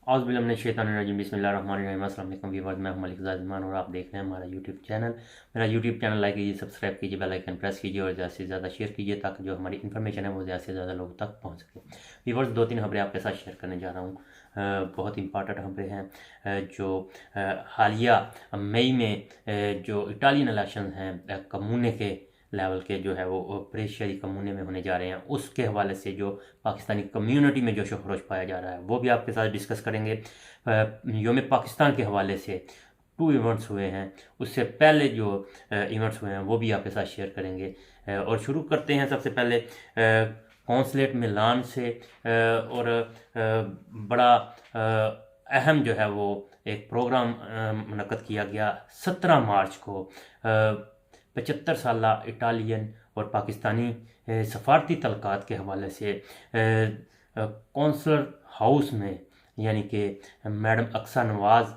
औज़ुबिल्लाहिमिनश्शैतानिर्रजीम बिस्मिल्लाहिर्रहमानिर्रहीम। अस्सलाम वालेकुम व्यूअर्स, मैं हूं मलिक ज़ाज़मान और आप देख रहे हैं हमारा यूट्यूब चैनल। मेरा यूट्यूब चैनल लाइक कीजिए, सब्सक्राइब कीजिए, बेल आइकन प्रेस कीजिए और ज़्यादा से ज़्यादा शेयर कीजिए ताकि जो हमारी इन्फॉर्मेशन है वो ज़्यादा से ज़्यादा लोगों तक पहुंच सके। व्यूअर्स, 2-3 खबरें आपके साथ शेयर करने जा रहा हूँ। बहुत इंपॉर्टेंट खबरें हैं जो हालिया मई में जो इटालियन इलेक्शन हैं कम्यूने के लेवल के जो है वो प्रेशियाई कम्यूने में होने जा रहे हैं, उसके हवाले से जो पाकिस्तानी कम्युनिटी में जोश व खरोश पाया जा रहा है वो भी आपके साथ डिस्कस करेंगे। योम पाकिस्तान के हवाले से 2 इवेंट्स हुए हैं, उससे पहले जो इवेंट्स हुए हैं वो भी आपके साथ शेयर करेंगे। और शुरू करते हैं सबसे पहले कौंसलेट मिलान से। और बड़ा अहम जो है वो एक प्रोग्राम मुनक्कद किया गया 17 मार्च को। 75 साल इटालियन और पाकिस्तानी सफारती तल्कात के हवाले से कौंसलर हाउस में, यानी कि मैडम अक्सा नवाज़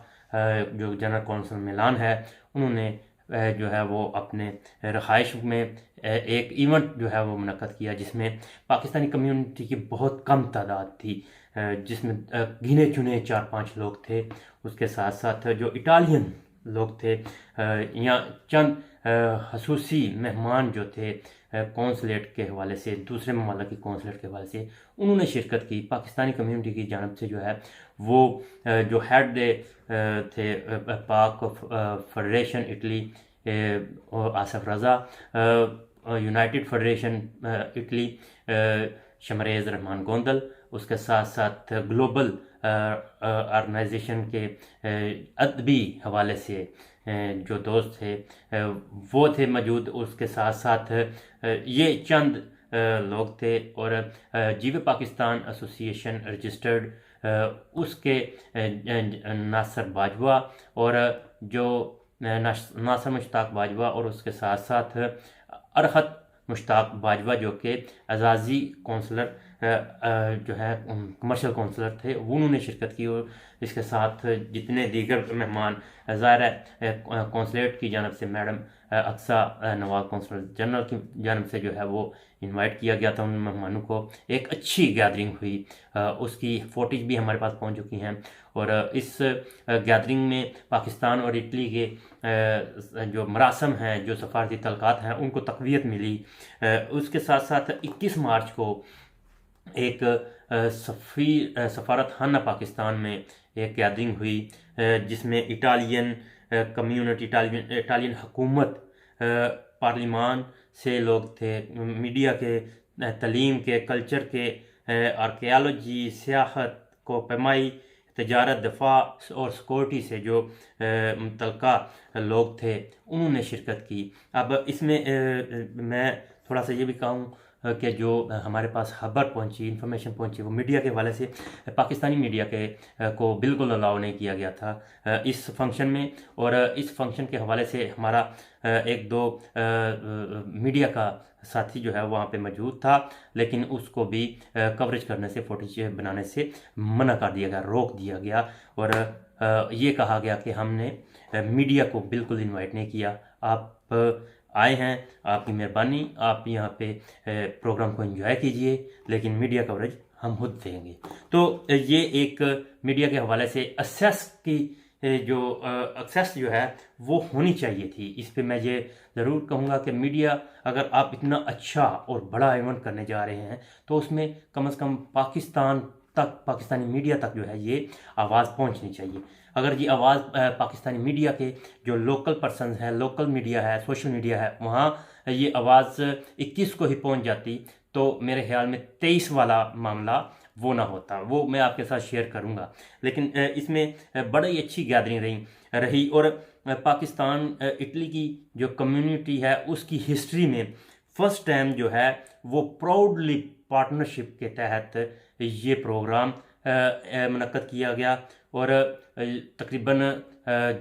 जो जनरल कौंसल मिलान है, उन्होंने जो है वो अपने रहाइश में एक इवेंट जो है वो मुनक्कद किया जिसमें पाकिस्तानी कम्युनिटी की बहुत कम तादाद थी, जिसमें गिने चुने 4-5 लोग थे। उसके साथ साथ जो इटालियन लोग थे या चंद खसूसी मेहमान जो थे कौंसलेट के हवाले से, दूसरे ममालिक की कौंसलेट के हवाले से, उन्होंने शिरकत की। पाकिस्तानी कम्युनिटी की जानब से जो है वो जो हेड थे Pak federation Italy Asaf Raza, united federation Italy Shamrez Rahman Gondal, उसके साथ साथ ग्लोबल ऑर्गेनाइजेशन के अदबी हवाले से जो दोस्त थे वो थे मौजूद। उसके साथ साथ ये चंद लोग थे। और जीवे पाकिस्तान एसोसिएशन रजिस्टर्ड उसके नासर बाजवा और जो नासर मुश्ताक बाजवा और उसके साथ साथ अरहत मुश्ताक बाजवा जो कि एजाजी कौंसलर जो है कमर्शियल कौंसलर थे, वो उन्होंने शिरकत की। और इसके साथ जितने दीगर मेहमान, ज़ाहिर है कौंसलेट की जानब से madam Aqsa Nawaz counsellor general की जानब से जो है वो इनवाइट किया गया था उन मेहमानों को। एक अच्छी गैदरिंग हुई, उसकी फोटेज भी हमारे पास पहुंच चुकी हैं। और इस गैदरिंग में पाकिस्तान और इटली के जो मरासम हैं, जो सफारती तल्कात हैं, उनको तक़वियत मिली। उसके साथ साथ 21 मार्च को एक सफारत खाना पाकिस्तान में एक गैदरिंग हुई जिसमें इटालियन कम्युनिटी, इटालियन हुकूमत, पार्लिमान से लोग थे, मीडिया के, तलीम के, कल्चर के, आर्कियालॉजी, सियाहत को पैमाई, तजारत, दफा और सिक्योरिटी से जो मुतल्लिका लोग थे उन्होंने शिरकत की। अब इसमें मैं थोड़ा सा ये भी कहूँ कि जो हमारे पास खबर पहुंची, इन्फॉर्मेशन पहुंची, वो मीडिया के हवाले से पाकिस्तानी मीडिया के को बिल्कुल अलाउ नहीं किया गया था इस फंक्शन में। और इस फंक्शन के हवाले से हमारा 1-2 मीडिया का साथी जो है वहाँ पे मौजूद था, लेकिन उसको भी कवरेज करने से, फुटेज बनाने से मना कर दिया गया, रोक दिया गया। और ये कहा गया कि हमने मीडिया को बिल्कुल इनवाइट नहीं किया। आप आए हैं, आपकी मेहरबानी, आप यहाँ पे प्रोग्राम को एंजॉय कीजिए, लेकिन मीडिया कवरेज हम खुद देंगे। तो ये एक मीडिया के हवाले से एक्सेस की जो एक्सेस जो है वो होनी चाहिए थी। इस पे मैं ये ज़रूर कहूँगा कि मीडिया, अगर आप इतना अच्छा और बड़ा इवेंट करने जा रहे हैं तो उसमें कम से कम पाकिस्तान तक, पाकिस्तानी मीडिया तक जो है ये आवाज़ पहुँचनी चाहिए। अगर ये आवाज़ पाकिस्तानी मीडिया के जो लोकल पर्सन है, लोकल मीडिया है, सोशल मीडिया है, वहाँ ये आवाज़ 21 को ही पहुँच जाती तो मेरे ख्याल में 23 वाला मामला वो ना होता, वो मैं आपके साथ शेयर करूँगा। लेकिन इसमें बड़ी अच्छी गैदरिंग रही। और पाकिस्तान इटली की जो कम्युनिटी है उसकी हिस्ट्री में फर्स्ट टाइम जो है वो प्राउडली पार्टनरशिप के तहत ये प्रोग्राम मुनक्कद किया गया। और तकरीबन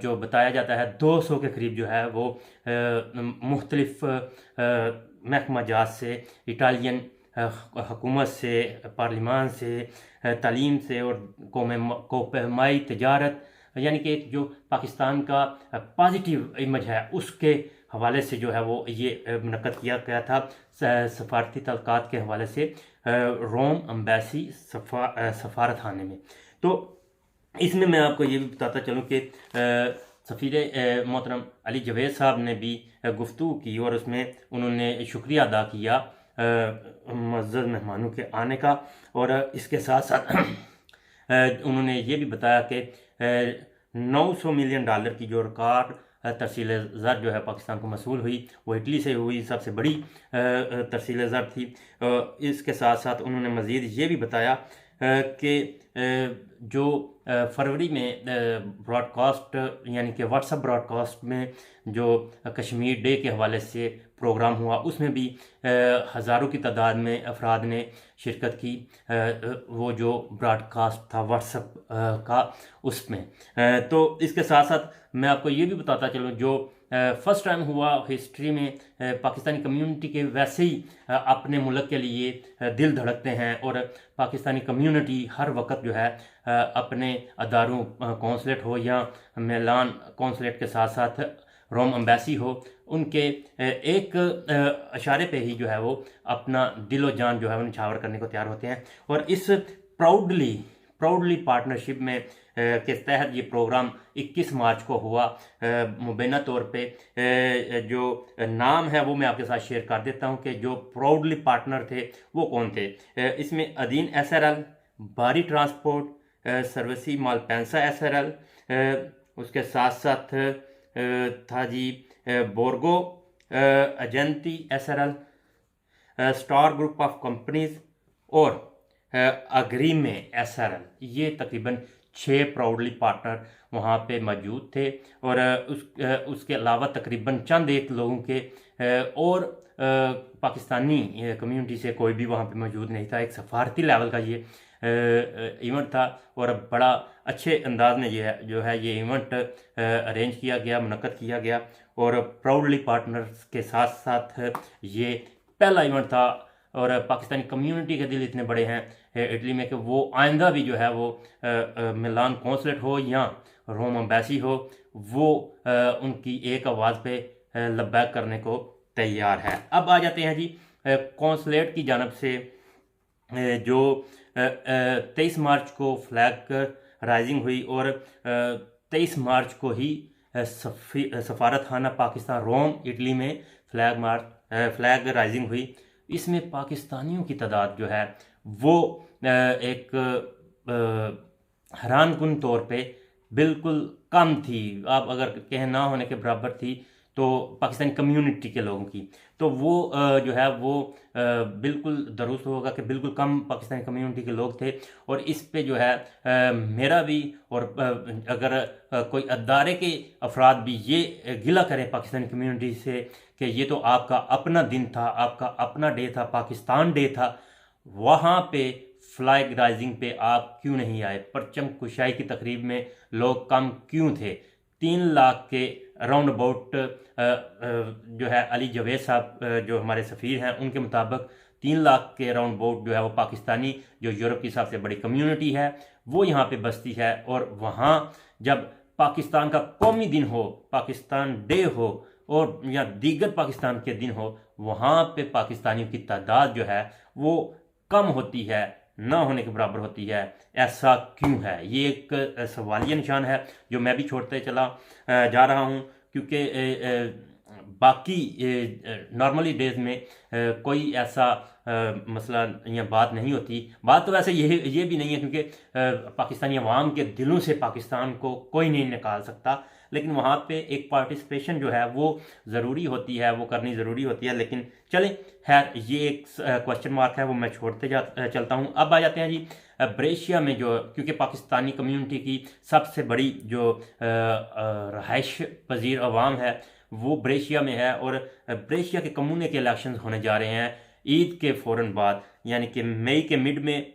जो बताया जाता है 200 के करीब जो है वो मुख्तलिफ महकमा जात से, इटालियन हुकूमत से, पार्लिमान से, तालीम से और कोपमाई तजारत, यानी कि एक जो पाकिस्तान का पॉजिटिव इमेज है उसके हवाले से जो है वो ये मुनक्कद किया गया था सफारती तल्कात के हवाले से रोम एम्बेसी सफारत खाने में। तो इसमें मैं आपको ये भी बताता चलूँ कि सफ़ीर मोहतरम अली जवेद साहब ने भी गुफ्तगू की और उसमें उन्होंने शुक्रिया अदा किया मुअज़्ज़ज़ मेहमानों के आने का। और इसके साथ साथ उन्होंने ये भी बताया कि 900 मिलियन डॉलर की जो रिकॉर्ड तरसील ज़र जो है पाकिस्तान को मसूल हुई, वो इटली से हुई, सबसे बड़ी तरसील ज़र थी। इसके साथ साथ उन्होंने मज़ीद ये भी बताया कि जो फरवरी में ब्रॉडकास्ट यानी कि व्हाट्सएप ब्रॉडकास्ट में जो कश्मीर डे के हवाले से प्रोग्राम हुआ, उसमें भी हज़ारों की तादाद में अफराद ने शिरकत की। वो जो ब्रॉडकास्ट था व्हाट्सएप का, उसमें तो इसके साथ साथ मैं आपको ये भी बताता चलूँ, जो फर्स्ट टाइम हुआ हिस्ट्री में पाकिस्तानी कम्युनिटी के वैसे ही अपने मुल्क के लिए दिल धड़कते हैं। और पाकिस्तानी कम्युनिटी हर वक्त जो है अपने अदारों, कौंसलेट हो या मिलान कौंसलेट के साथ साथ रोम एम्बेसी हो, उनके एक इशारे पे ही जो है वो अपना दिलो जान जो है वो निछावर करने को तैयार होते हैं। और इस प्राउडली पार्टनरशिप में के तहत ये प्रोग्राम 21 मार्च को हुआ। मुबैना तौर पे जो नाम है वो मैं आपके साथ शेयर कर देता हूँ कि जो प्राउडली पार्टनर थे वो कौन थे। इसमें Adin SRL, Bari transport, Servizi Malpensa SRL, उसके साथ साथ था G Borgo Agenti SRL, star group of companies और अग्रीमे SRL। ये तकरीबन 6 प्राउडली पार्टनर वहाँ पे मौजूद थे। और उसके अलावा तकरीबन चंद एक लोगों के और पाकिस्तानी कम्युनिटी से कोई भी वहाँ पे मौजूद नहीं था। एक सफारती लेवल का ये इवेंट था और बड़ा अच्छे अंदाज में ये इवेंट अरेंज किया गया, मुनक्कद किया गया। और प्राउडली पार्टनर्स के साथ साथ ये पहला इवेंट था। और पाकिस्तानी कम्युनिटी के दिल इतने बड़े हैं इटली में कि वो आइंदा भी जो है वो मिलान कौंसलेट हो या रोम एम्बेसी हो, वो उनकी एक आवाज़ पे लब्बैक करने को तैयार है। अब आ जाते हैं जी कौंसलेट की जानब से जो 23 मार्च को फ्लैग राइजिंग हुई और 23 मार्च को ही सफारत खाना पाकिस्तान रोम इटली में फ्लैग राइजिंग हुई। इसमें पाकिस्तानियों की तादाद जो है वो एक हैरानकुन तौर पे बिल्कुल कम थी। आप अगर कहें ना होने के बराबर थी तो पाकिस्तानी कम्युनिटी के लोगों की, तो वो जो है वो बिल्कुल दुरुस्त होगा कि बिल्कुल कम पाकिस्तानी कम्युनिटी के लोग थे। और इस पे जो है मेरा भी और अगर कोई अदारे के अफराद भी ये गिला करें पाकिस्तानी कम्युनिटी से कि ये तो आपका अपना दिन था, आपका अपना डे था, पाकिस्तान डे था, वहाँ पे फ्लैग राइजिंग पे आप क्यों नहीं आए, परचम कुशाई की तकरीब में लोग कम क्यों थे। 3 लाख के अराउंड अबाउट जो है अली जवेद साहब जो हमारे सफ़ीर हैं उनके मुताबिक 3 लाख के अराउंड अबाउट जो है वो पाकिस्तानी, जो यूरोप की सबसे बड़ी कम्युनिटी है, वो यहाँ पे बसती है। और वहाँ जब पाकिस्तान का कौमी दिन हो, पाकिस्तान डे हो और या दीगर पाकिस्तान के दिन हो, वहाँ पे पाकिस्तानियों की तादाद जो है वो कम होती है, ना होने के बराबर होती है। ऐसा क्यों है? ये एक सवालिया निशान है जो मैं भी छोड़ते चला जा रहा हूँ, क्योंकि बाकी नॉर्मली डेज में कोई ऐसा मसला या बात नहीं होती। बात तो वैसे ये भी नहीं है, क्योंकि पाकिस्तानी अवाम के दिलों से पाकिस्तान को कोई नहीं निकाल सकता, लेकिन वहाँ पे एक पार्टिसिपेशन जो है वो ज़रूरी होती है, वो करनी ज़रूरी होती है। लेकिन चलें, खैर ये एक क्वेश्चन मार्क है, वो मैं छोड़ते चलता हूँ। अब आ जाते हैं जी ब्रेशिया में, जो क्योंकि पाकिस्तानी कम्युनिटी की सबसे बड़ी जो रहाइश पजीर अवाम है वो ब्रेशिया में है। और ब्रेशिया के कम्यूने के इलेक्शन होने जा रहे हैं ईद के फ़ौरन बाद, यानी कि मई के मिड में।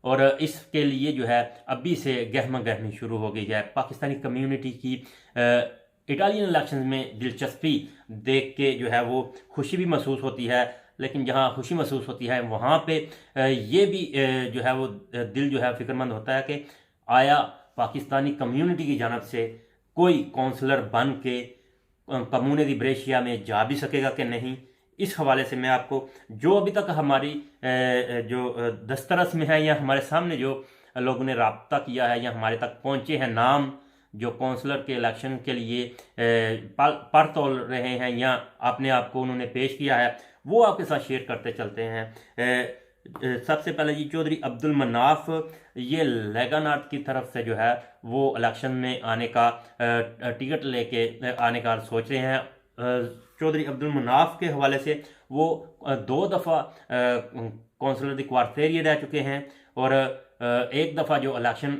और इसके लिए जो है अभी से गहमा गहमी शुरू हो गई है। पाकिस्तानी कम्युनिटी की इटालियन इलेक्शन में दिलचस्पी देख के जो है वो खुशी भी महसूस होती है, लेकिन जहाँ खुशी महसूस होती है वहाँ पे ये भी जो है वो दिल जो है फिक्रमंद होता है कि आया पाकिस्तानी कम्युनिटी की जानब से कोई काउंसलर बन के कम्यूने दी ब्रेशिया में जा भी सकेगा कि नहीं। इस हवाले से मैं आपको जो अभी तक हमारी जो दस्तरस में है या हमारे सामने जो लोगों ने रब्ता किया है या हमारे तक पहुँचे हैं नाम जो कौंसलर के इलेक्शन के लिए पर तोल रहे हैं या अपने आप को उन्होंने पेश किया है, वो आपके साथ शेयर करते चलते हैं। सबसे पहले जी चौधरी अब्दुल मनाफ, ये लेगा नॉर्थ की तरफ से जो है वो इलेक्शन में आने का टिकट लेके आने का सोच रहे हैं। चौधरी अब्दुल मनाफ के हवाले से वो 2 दफ़ा कौंसलर दी क्वार्टेरिया रह चुके हैं और एक दफ़ा जो इलेक्शन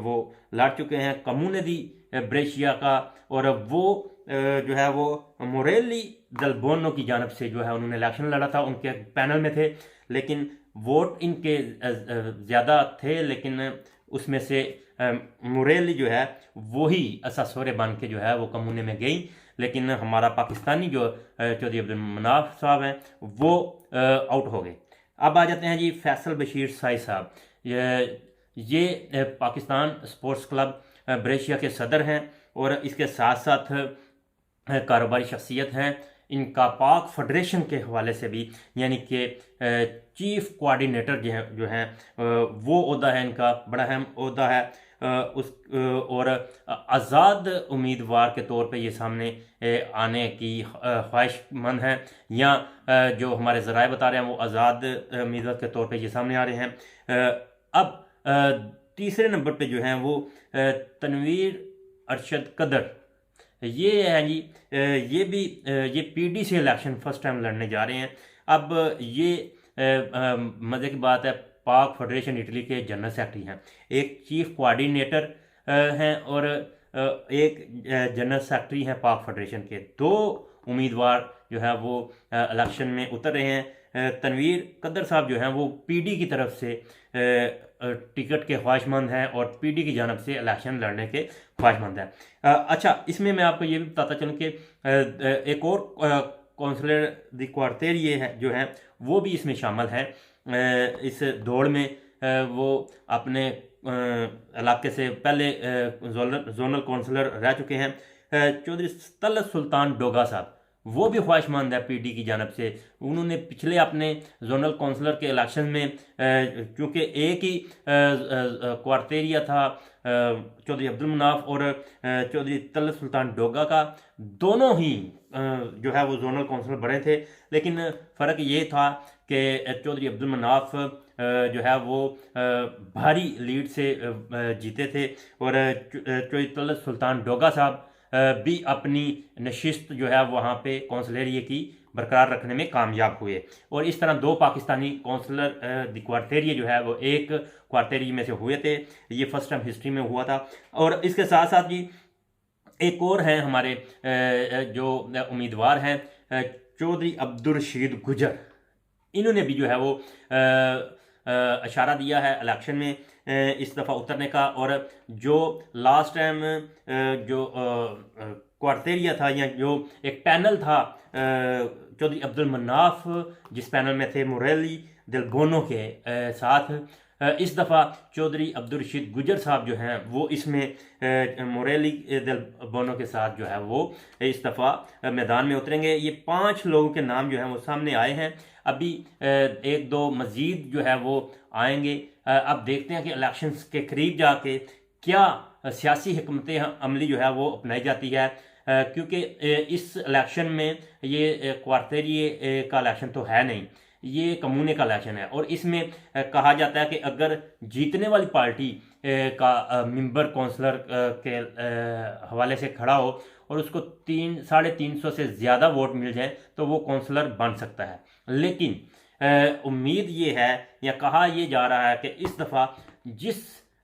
वो लड़ चुके हैं कम्यूने दी ब्रेशिया का, और वो जो है वो मोरेली दल बोनो की जानब से जो है उन्होंने इलेक्शन लड़ा था, उनके पैनल में थे, लेकिन वोट इनके ज़्यादा थे, लेकिन उसमें से मोरेली जो है वही असासोरे बन के जो है वो कम्यूने में गई, लेकिन हमारा पाकिस्तानी जो चौधरी अब्दुल मनाफ साहब हैं वो आउट हो गए। अब आ जाते हैं जी फैसल बशीर साई साहब, ये पाकिस्तान स्पोर्ट्स क्लब ब्रेशिया के सदर हैं और इसके साथ साथ कारोबारी शख्सियत हैं। इनका पाक फेडरेशन के हवाले से भी यानी कि चीफ कोऑर्डिनेटर जो हैं वो ओहदा है, इनका बड़ा अहम ओहदा है। उस और आज़ाद उम्मीदवार के तौर पे ये सामने आने की ख्वाहिशमंद हैं, या जो हमारे ज़राए बता रहे हैं वो आज़ाद उम्मीदवार के तौर पे ये सामने आ रहे हैं। अब तीसरे नंबर पे जो हैं वो तनवीर अरशद कदर, ये हैं जी, ये भी ये पीडी से इलेक्शन फर्स्ट टाइम लड़ने जा रहे हैं। अब ये मज़े की बात है, पाक फेडरेशन इटली के जनरल सेक्रेटरी हैं, एक चीफ कोऑर्डिनेटर हैं और एक जनरल सेक्रेटरी हैं पाक फेडरेशन के। 2 उम्मीदवार जो है वो इलेक्शन में उतर रहे हैं। तनवीर कदर साहब जो हैं वो पीडी की तरफ से टिकट के ख्वाहिशमंद हैं और पीडी की जानब से इलेक्शन लड़ने के ख्वाहिशमंद हैं। अच्छा, इसमें मैं आपको ये भी बताता चलूँ कि एक और कौंसलर दी क्वार्टेरिया है जो हैं वो भी इसमें शामिल हैं इस दौड़ में। वो अपने इलाके से पहले जोनल कौंसलर रह चुके हैं। चौधरी तलत सुल्तान डोगा साहब, वो भी ख्वाहिशमंद है पीडी की जानब से। उन्होंने पिछले अपने जोनल कौंसलर के इलेक्शन में चूँकि एक ही क्वार्टेरिया था चौधरी अब्दुल मनाफ और चौधरी तलत सुल्तान डोगा का, दोनों ही जो है वो जोनल कौंसलर बने थे, लेकिन फ़र्क ये था कि चौधरी अब्दुल मनाफ जो है वो भारी लीड से जीते थे और चौधरी तलत सुल्तान डोगा साहब भी अपनी नशिस्त जो है वहाँ पे कौंसलरिये की बरकरार रखने में कामयाब हुए। और इस तरह 2 पाकिस्तानी कौंसलर दी क्वार्टेरिया जो है वो एक क्वार्टेरिया में से हुए थे, ये फर्स्ट टाइम हिस्ट्री में हुआ था। और इसके साथ साथ जी एक और हैं हमारे जो उम्मीदवार हैं चौधरी अब्दुल रशीद गुजर, इन्होंने भी जो है वो इशारा दिया है इलेक्शन में इस दफ़ा उतरने का। और जो लास्ट टाइम जो क्वार्टेरिया था या जो एक पैनल था चौधरी अब्दुल मनाफ जिस पैनल में थे मोरेली दिल बोनो के साथ, इस दफ़ा चौधरी अब्दुल रशीद गुजर साहब जो हैं वो इसमें मोरेली दिल बोनो के साथ जो है वो इस दफ़ा मैदान में उतरेंगे। ये 5 लोगों के नाम जो हैं वो सामने आए हैं, अभी 1-2 मज़ीद जो है वो आएंगे। अब देखते हैं कि इलेक्शंस के करीब जाके क्या सियासी हिकमत अमली जो है वो अपनाई जाती है, क्योंकि इस इलेक्शन में ये क्वार्टेरिये का इलेक्शन तो है नहीं, ये कम्यूने का इलेक्शन है। और इसमें कहा जाता है कि अगर जीतने वाली पार्टी का मेंबर कौंसलर के हवाले से खड़ा हो और उसको 350 से ज़्यादा वोट मिल जाए तो वो कौंसलर बन सकता है। लेकिन उम्मीद ये है या कहा ये जा रहा है कि इस दफ़ा जिस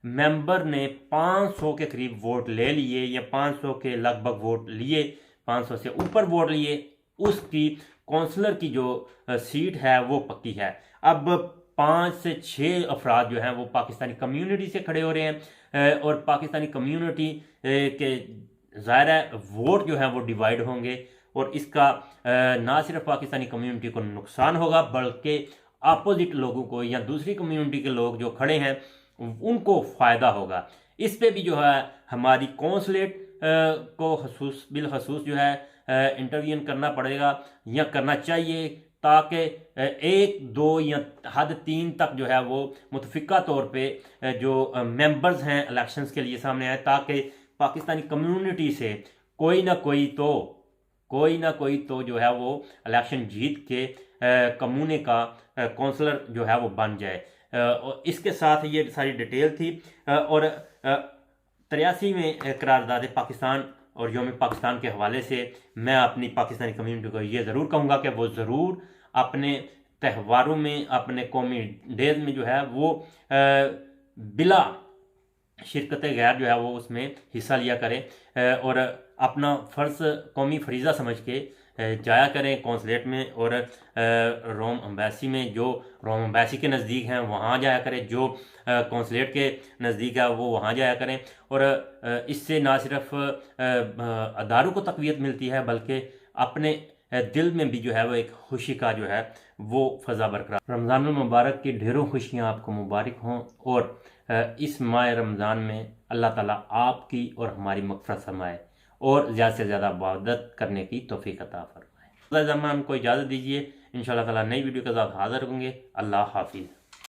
मेंबर ने 500 के करीब वोट ले लिए या 500 के लगभग वोट लिए, 500 से ऊपर वोट लिए, उसकी कौंसलर की जो सीट है वो पक्की है। अब 5 से 6 अफराद जो हैं वो पाकिस्तानी कम्युनिटी से खड़े हो रहे हैं और पाकिस्तानी कम्युनिटी के ज़ाहिर है वोट जो है वो डिवाइड होंगे और इसका ना सिर्फ पाकिस्तानी कम्युनिटी को नुकसान होगा बल्कि अपोजिट लोगों को या दूसरी कम्युनिटी के लोग जो खड़े हैं उनको फ़ायदा होगा। इस पे भी जो है हमारी कौंसलेट को बिलखसूस जो है इंटरवीन करना पड़ेगा या करना चाहिए ताकि 1, 2 या हद 3 तक जो है वो मुतफिका तौर पे जो मेंबर्स हैं इलेक्शंस के लिए सामने आए, ताकि पाकिस्तानी कम्युनिटी से कोई ना कोई तो जो है वो इलेक्शन जीत के कम्यूने का काउंसलर जो है वो बन जाए। और इसके साथ ये सारी डिटेल थी। और 83 में करारदाद पाकिस्तान और योम पाकिस्तान के हवाले से मैं अपनी पाकिस्तानी कम्युनिटी को ये ज़रूर कहूँगा कि वो ज़रूर अपने त्योहारों में, अपने कौमी डेज में जो है वो बिला शिरकत गैर जो है वो उसमें हिस्सा लिया करें और अपना फ़र्ज़ कौमी फरीज़ा समझ के जाया करें कौंसलेट में, और रोम एम्बेसी में, जो रोम एम्बेसी के नज़दीक हैं वहाँ जाया करें, जो कौंसलेट के नज़दीक है वो वहाँ जाया करें। और इससे ना सिर्फ अदारों को तक़वियत मिलती है बल्कि अपने दिल में भी जो है वो एक खुशी का जो है वो फ़ज़ा बरकरार। रमज़ान मुबारक की ढेरों खुशियाँ आपको मुबारक हों, और इस माह रमज़ान में अल्लाह ताला आपकी और हमारी मग़फ़िरत फरमाए और ज़्यादा से ज़्यादा इबादत करने की तौफ़ीक़ अता फरमाए। ज़मान को इजाज़त दीजिए, इंशाअल्लाह ताला नई वीडियो के साथ हाज़िर होंगे। अल्लाह हाफ़िज़।